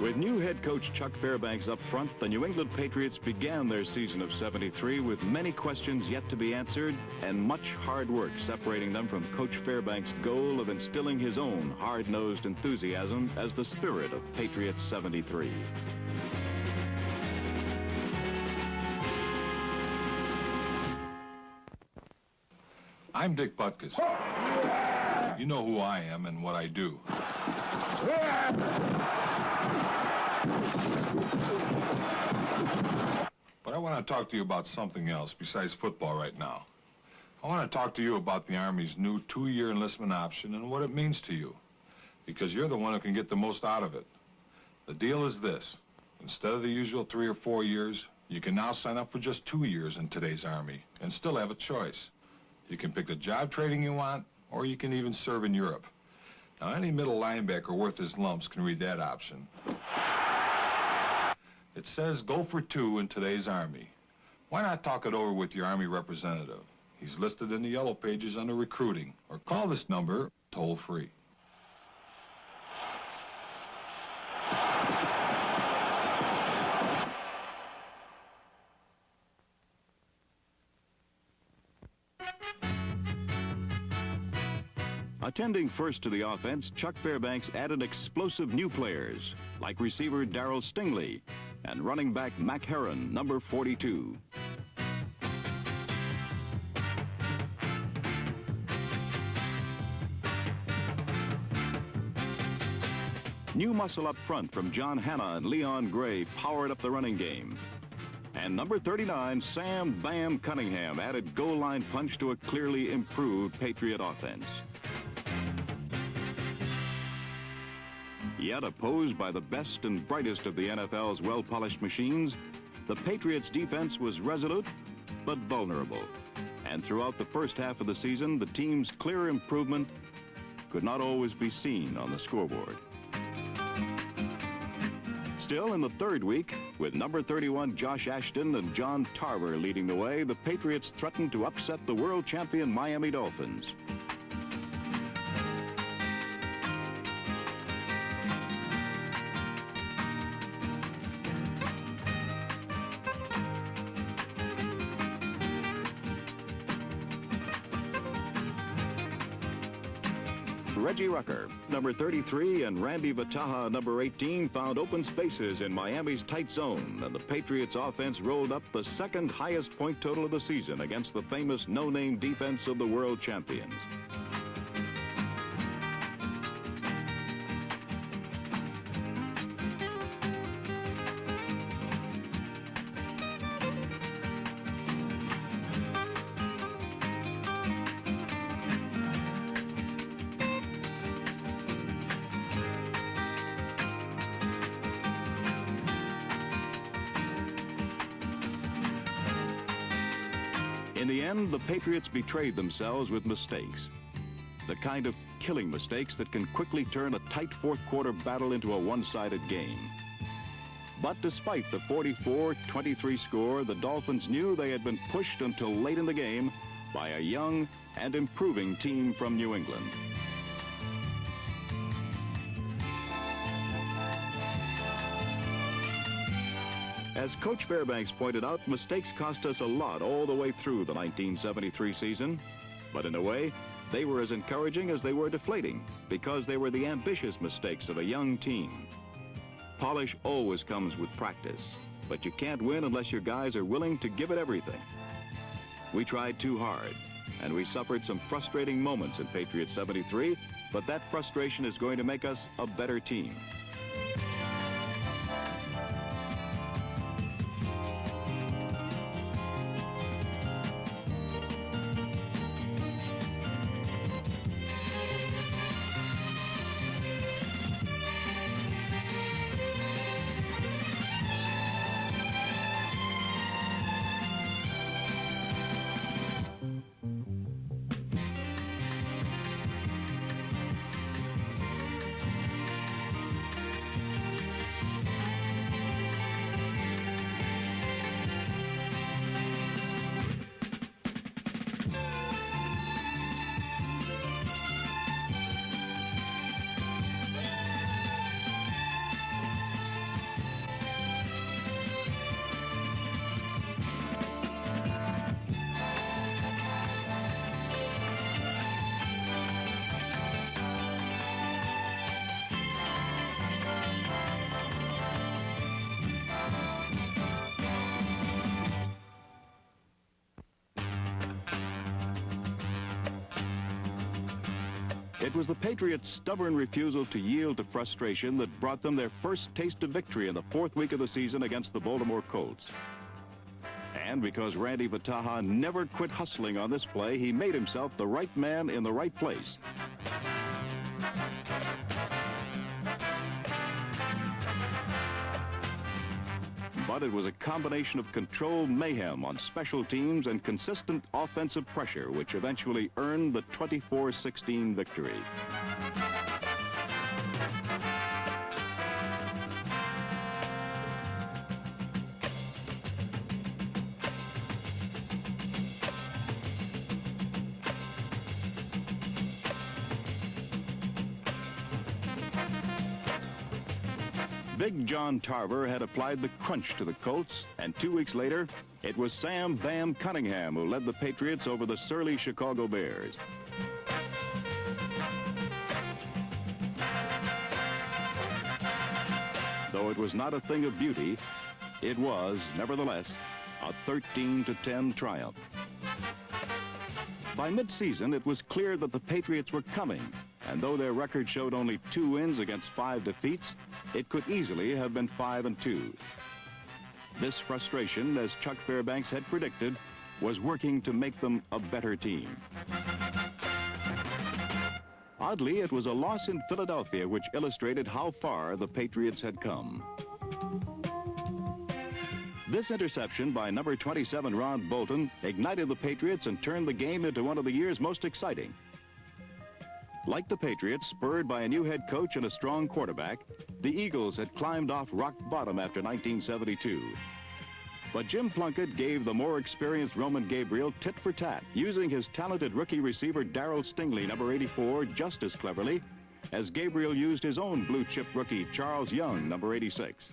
With new head coach Chuck Fairbanks up front, the New England Patriots began their season of '73 with many questions yet to be answered and much hard work separating them from Coach Fairbanks' goal of instilling his own hard-nosed enthusiasm as the spirit of Patriots '73. I'm Dick Butkus. You know who I am and what I do. But I want to talk to you about something else besides football right now. I want to talk to you about the Army's new 2-year enlistment option and what it means to you, because you're the one who can get the most out of it. The deal is this. Instead of the usual 3 or 4 years, you can now sign up for just 2 years in today's Army and still have a choice. You can pick the job training you want, or you can even serve in Europe. Now, any middle linebacker worth his lumps can read that option. It says go for 2 in today's Army. Why not talk it over with your Army representative? He's listed in the yellow pages under recruiting, or call this number toll-free. Attending first to the offense, Chuck Fairbanks added explosive new players, like receiver Darryl Stingley and running back Mac Heron, number 42. New muscle up front from John Hanna and Leon Gray powered up the running game. And number 39, Sam Bam Cunningham, added goal line punch to a clearly improved Patriot offense. Yet opposed by the best and brightest of the NFL's well-polished machines, the Patriots' defense was resolute but vulnerable. And throughout the first half of the season, the team's clear improvement could not always be seen on the scoreboard. Still, in the third week, with number 31 Josh Ashton and John Tarver leading the way, the Patriots threatened to upset the world champion Miami Dolphins. Reggie Rucker, number 33, and Randy Vataha, number 18, found open spaces in Miami's tight zone, and the Patriots' offense rolled up the second highest point total of the season against the famous no-name defense of the world champions. In the end, the Patriots betrayed themselves with mistakes. The kind of killing mistakes that can quickly turn a tight fourth-quarter battle into a one-sided game. But despite the 44-23 score, the Dolphins knew they had been pushed until late in the game by a young and improving team from New England. As Coach Fairbanks pointed out, mistakes cost us a lot all the way through the 1973 season. But in a way, they were as encouraging as they were deflating, because they were the ambitious mistakes of a young team. Polish always comes with practice, but you can't win unless your guys are willing to give it everything. We tried too hard, and we suffered some frustrating moments in Patriots '73, but that frustration is going to make us a better team. It was the Patriots' stubborn refusal to yield to frustration that brought them their first taste of victory in the fourth week of the season against the Baltimore Colts. And because Randy Vataha never quit hustling on this play, he made himself the right man in the right place. But it was a combination of controlled mayhem on special teams and consistent offensive pressure which eventually earned the 24-16 victory. Big John Tarver had applied the crunch to the Colts, and 2 weeks later, it was Sam Bam Cunningham who led the Patriots over the surly Chicago Bears. Though it was not a thing of beauty, it was, nevertheless, a 13-10 triumph. By mid-season, it was clear that the Patriots were coming, and though their record showed only 2 wins against 5 defeats, it could easily have been 5-2. This frustration, as Chuck Fairbanks had predicted, was working to make them a better team. Oddly, it was a loss in Philadelphia which illustrated how far the Patriots had come. This interception by number 27 Ron Bolton ignited the Patriots and turned the game into one of the year's most exciting. Like the Patriots, spurred by a new head coach and a strong quarterback, the Eagles had climbed off rock bottom after 1972. But Jim Plunkett gave the more experienced Roman Gabriel tit for tat, using his talented rookie receiver Darrell Stingley, number 84, just as cleverly as Gabriel used his own blue-chip rookie Charles Young, number 86.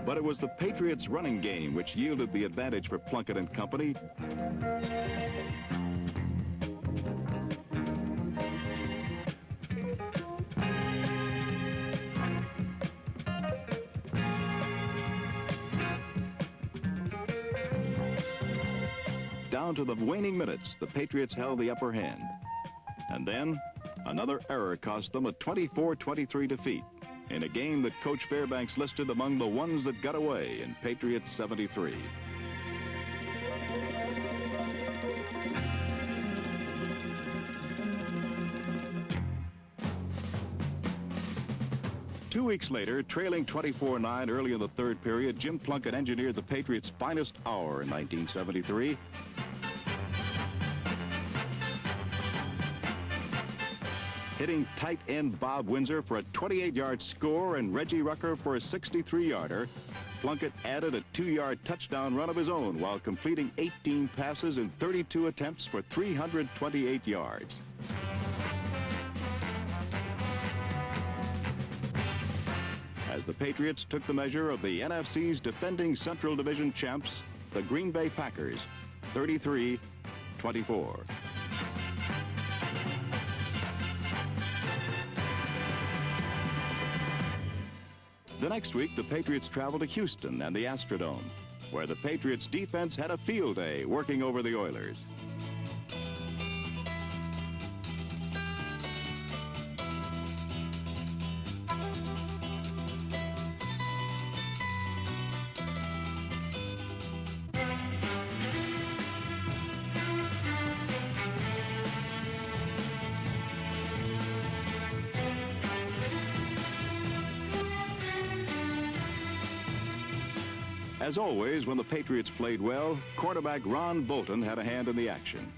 But it was the Patriots' running game which yielded the advantage for Plunkett and company. Down to the waning minutes, the Patriots held the upper hand. And then, another error cost them a 24-23 defeat in a game that Coach Fairbanks listed among the ones that got away in Patriots 73. Two weeks later, trailing 24-9 early in the third period, Jim Plunkett engineered the Patriots' finest hour in 1973. Hitting tight end Bob Windsor for a 28-yard score and Reggie Rucker for a 63-yarder, Plunkett added a 2-yard touchdown run of his own while completing 18 passes in 32 attempts for 328 yards. As the Patriots took the measure of the NFC's defending Central Division champs, the Green Bay Packers, 33-24. The next week, the Patriots traveled to Houston and the Astrodome, where the Patriots' defense had a field day working over the Oilers. As always, when the Patriots played well, quarterback Ron Bolton had a hand in the action.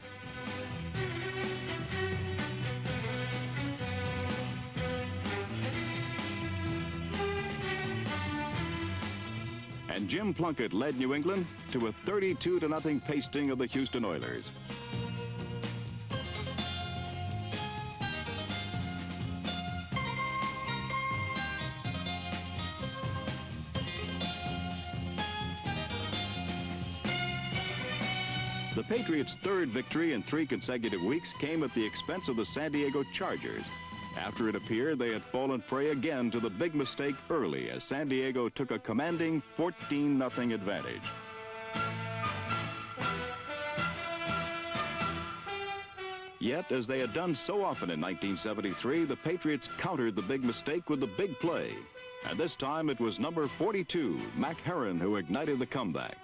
And Jim Plunkett led New England to a 32-0 pasting of the Houston Oilers. The Patriots' third victory in 3 consecutive weeks came at the expense of the San Diego Chargers. After it appeared they had fallen prey again to the big mistake early as San Diego took a commanding 14-0 advantage. Yet, as they had done so often in 1973, the Patriots countered the big mistake with the big play. And this time it was number 42, Mac Herron, who ignited the comeback.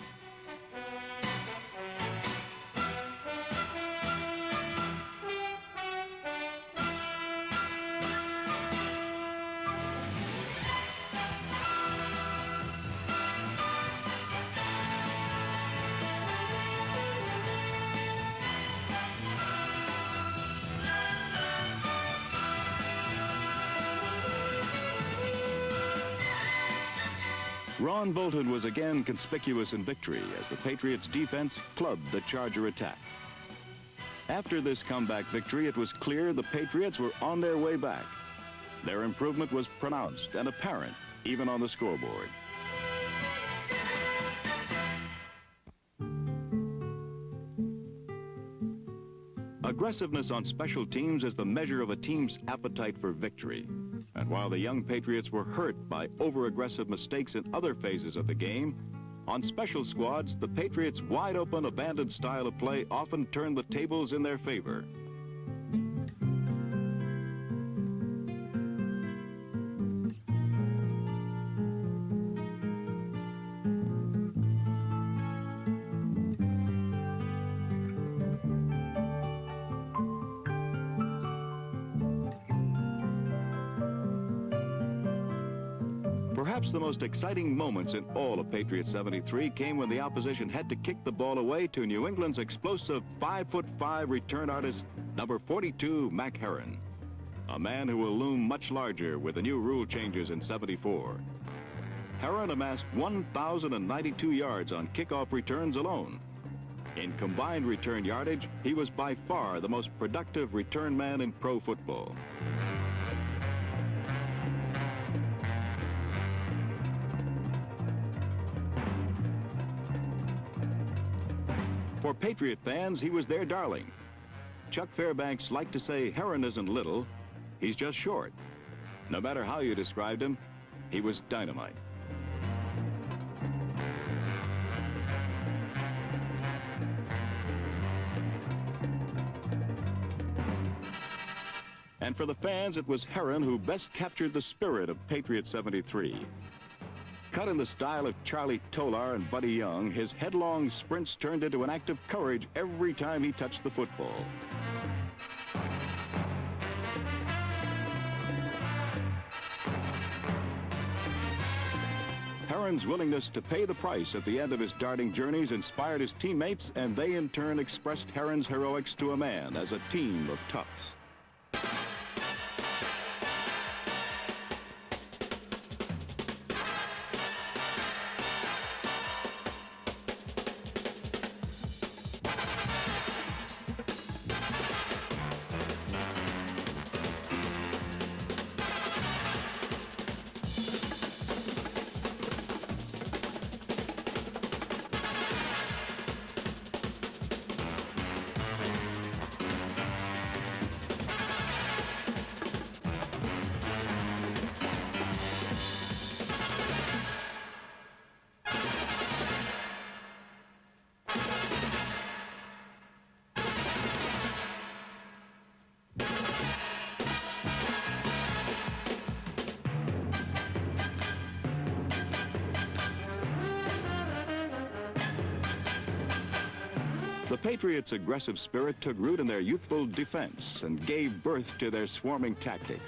Ron Bolton was again conspicuous in victory as the Patriots' defense clubbed the Charger attack. After this comeback victory, it was clear the Patriots were on their way back. Their improvement was pronounced and apparent, even on the scoreboard. Aggressiveness on special teams is the measure of a team's appetite for victory. And while the young Patriots were hurt by over-aggressive mistakes in other phases of the game, on special squads, the Patriots' wide-open, abandoned style of play often turned the tables in their favor. Perhaps the most exciting moments in all of Patriots 73 came when the opposition had to kick the ball away to New England's explosive 5'5" return artist, number 42, Mac Herron, a man who will loom much larger with the new rule changes in 74. Herron amassed 1,092 yards on kickoff returns alone. In combined return yardage, he was by far the most productive return man in pro football. For Patriot fans, he was their darling. Chuck Fairbanks liked to say Herron isn't little, he's just short. No matter how you described him, he was dynamite. And for the fans, it was Herron who best captured the spirit of Patriots 73. Cut in the style of Charlie Tolar and Buddy Young, his headlong sprints turned into an act of courage every time he touched the football. Herron's willingness to pay the price at the end of his darting journeys inspired his teammates, and they in turn expressed Herron's heroics to a man as a team of toughs. The Patriots' aggressive spirit took root in their youthful defense and gave birth to their swarming tactics.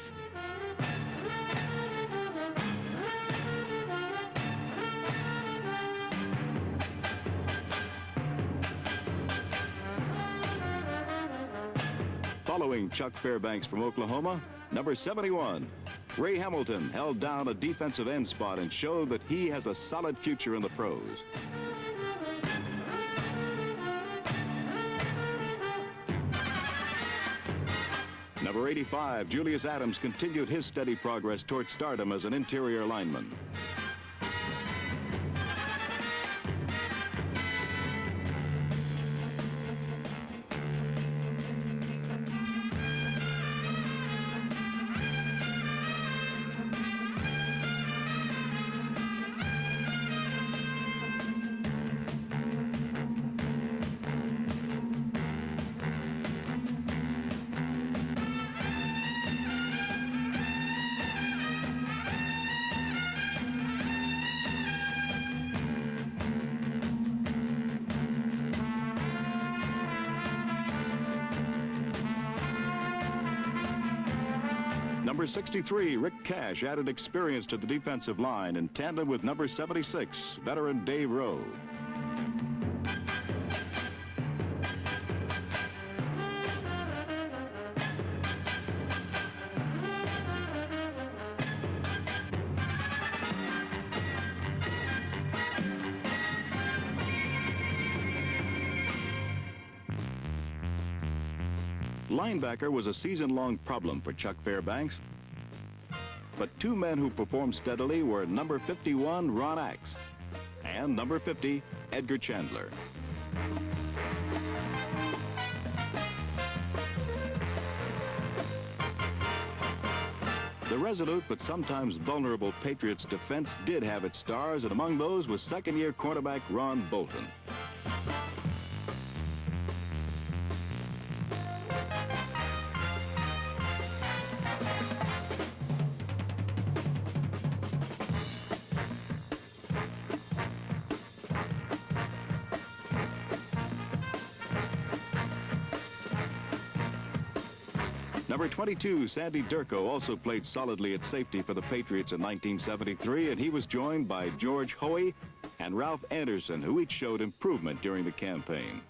Following Chuck Fairbanks from Oklahoma, number 71, Ray Hamilton held down a defensive end spot and showed that he has a solid future in the pros. Number 85, Julius Adams continued his steady progress toward stardom as an interior lineman. Number 63, Rick Cash, added experience to the defensive line in tandem with number 76, veteran Dave Rowe. Linebacker was a season-long problem for Chuck Fairbanks. But two men who performed steadily were number 51, Ron Axe, and number 50, Edgar Chandler. The resolute but sometimes vulnerable Patriots defense did have its stars, and among those was second-year quarterback Ron Bolton. Number 22, Sandy Durko, also played solidly at safety for the Patriots in 1973, and he was joined by George Hoey and Ralph Anderson, who each showed improvement during the campaign.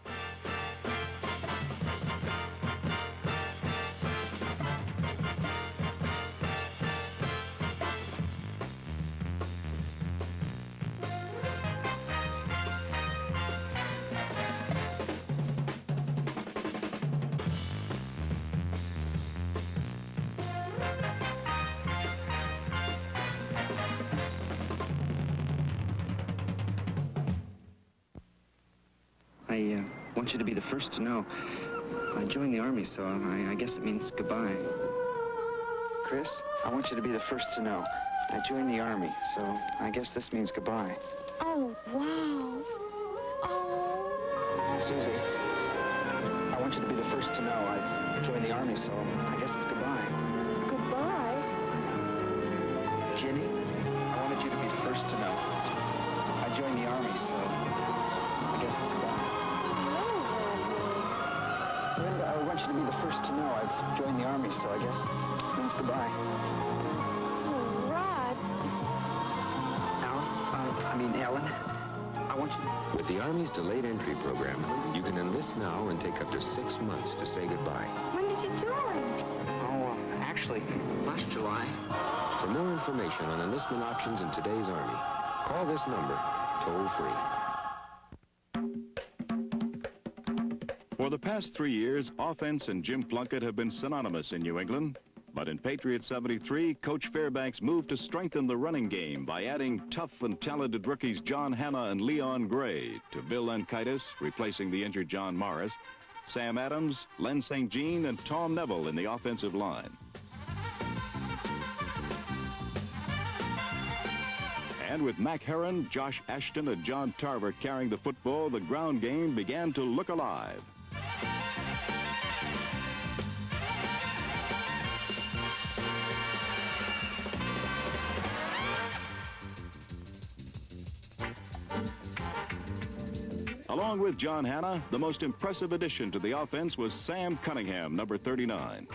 I want you to be the first to know. I joined the Army, so I guess it means goodbye. Chris, I want you to be the first to know. I joined the Army, so I guess this means goodbye. Oh, wow. Oh. Susie, I want you to be the first to know. I joined the Army, so I guess it's goodbye. Goodbye? Ginny, I wanted you to be the first to know. I joined the Army, so I guess it's goodbye. Linda, I want you to be the first to know. I've joined the Army, so I guess it means goodbye. Oh, Rod. Ellen, I want you... With the Army's delayed entry program, you can enlist now and take up to 6 months to say goodbye. When did you join? Oh, actually, last July. For more information on enlistment options in today's Army, call this number, toll-free. For the past 3 years, offense and Jim Plunkett have been synonymous in New England. But in Patriots 73, Coach Fairbanks moved to strengthen the running game by adding tough and talented rookies John Hanna and Leon Gray to Bill Lenkaitis, replacing the injured John Morris, Sam Adams, Len St. Jean, and Tom Neville in the offensive line. And with Mac Herron, Josh Ashton, and John Tarver carrying the football, the ground game began to look alive. Along with John Hanna, the most impressive addition to the offense was Sam Cunningham, number 39.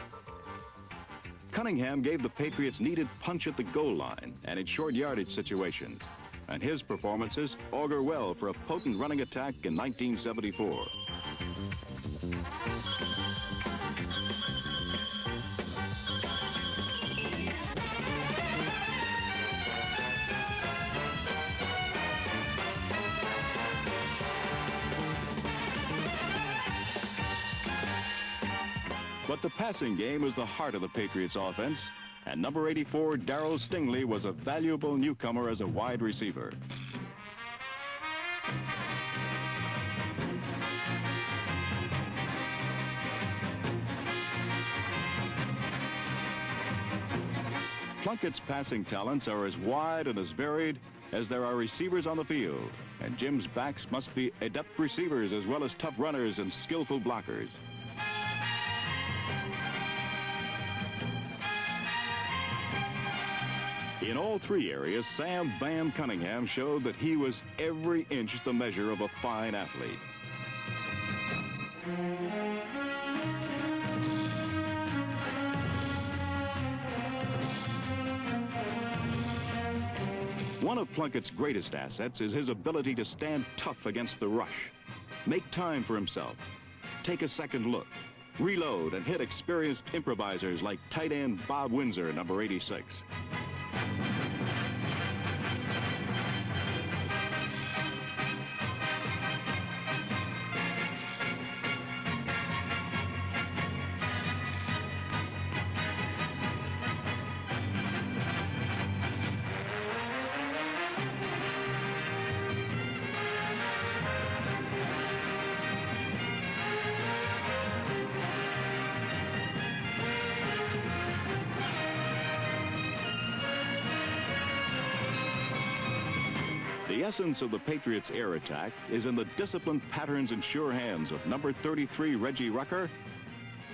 Cunningham gave the Patriots needed punch at the goal line and in short yardage situations, and his performances augur well for a potent running attack in 1974. But the passing game was the heart of the Patriots offense, and number 84, Darryl Stingley, was a valuable newcomer as a wide receiver. Plunkett's passing talents are as wide and as varied as there are receivers on the field, and Jim's backs must be adept receivers as well as tough runners and skillful blockers. In all three areas, Sam Bam Cunningham showed that he was every inch the measure of a fine athlete. One of Plunkett's greatest assets is his ability to stand tough against the rush, make time for himself, take a second look, reload, and hit experienced improvisers like tight end Bob Windsor, number 86. The essence of the Patriots' air attack is in the disciplined patterns and sure hands of number 33, Reggie Rucker,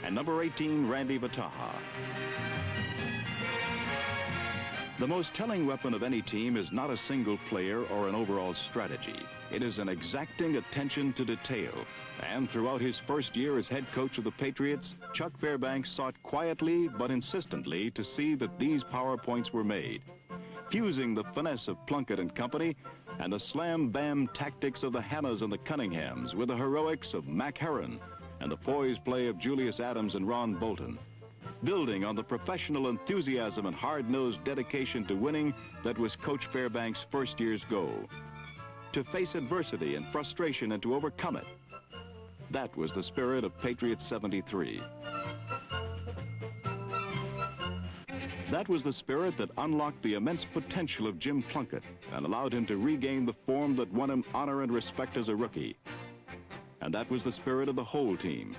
and number 18, Randy Vataha. The most telling weapon of any team is not a single player or an overall strategy. It is an exacting attention to detail. And throughout his first year as head coach of the Patriots, Chuck Fairbanks sought quietly but insistently to see that these PowerPoints were made, fusing the finesse of Plunkett and company and the slam-bam tactics of the Hannahs and the Cunninghams with the heroics of Mac Heron and the poised play of Julius Adams and Ron Bolton, building on the professional enthusiasm and hard-nosed dedication to winning that was Coach Fairbanks' first year's goal. To face adversity and frustration and to overcome it. That was the spirit of Patriots 73. That was the spirit that unlocked the immense potential of Jim Plunkett and allowed him to regain the form that won him honor and respect as a rookie. And that was the spirit of the whole team.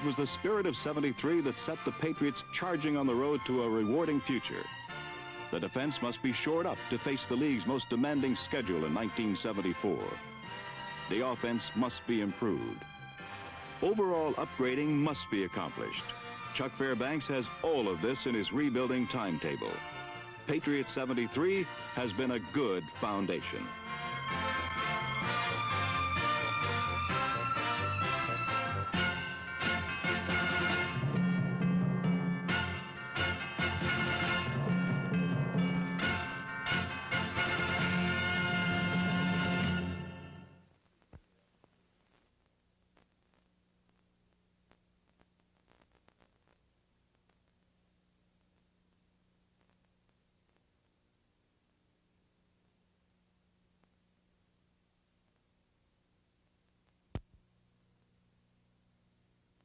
It was the spirit of 73 that set the Patriots charging on the road to a rewarding future. The defense must be shored up to face the league's most demanding schedule in 1974. The offense must be improved. Overall upgrading must be accomplished. Chuck Fairbanks has all of this in his rebuilding timetable. Patriots 73 has been a good foundation.